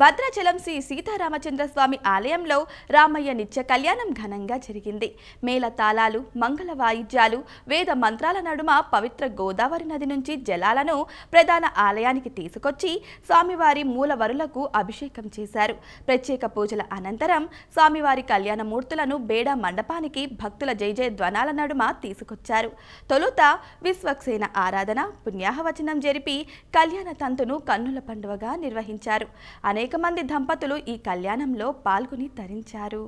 భద్రాచలం శ్రీ సీతారామచంద్ర స్వామి ఆలయంలో రామయ్య నిత్య కళ్యాణం ఘనంగా జరిగింది. మేళ తాళాలు, మంగళ వాయిద్యాలు, వేద మంత్రాల నడుమ పవిత్ర గోదావరి నది నుంచి జలాలను ప్రధాన ఆలయానికి తీసుకొచ్చి స్వామివారి మూలవరులకు అభిషేకం చేశారు. ప్రత్యేక పూజల అనంతరం స్వామివారి కళ్యాణ మూర్తులను బేడ మండపానికి భక్తుల జయజయ ధ్వనాల నడుమ తీసుకొచ్చారు. తొలుత విశ్వక్సేన ఆరాధన, పుణ్యాహవచనం జరిపి కళ్యాణ తంతును కన్నుల పండువగా నిర్వహించారు. అనేక మంది దంపతులు ఈ కళ్యాణంలో పాల్గొని తరించారు.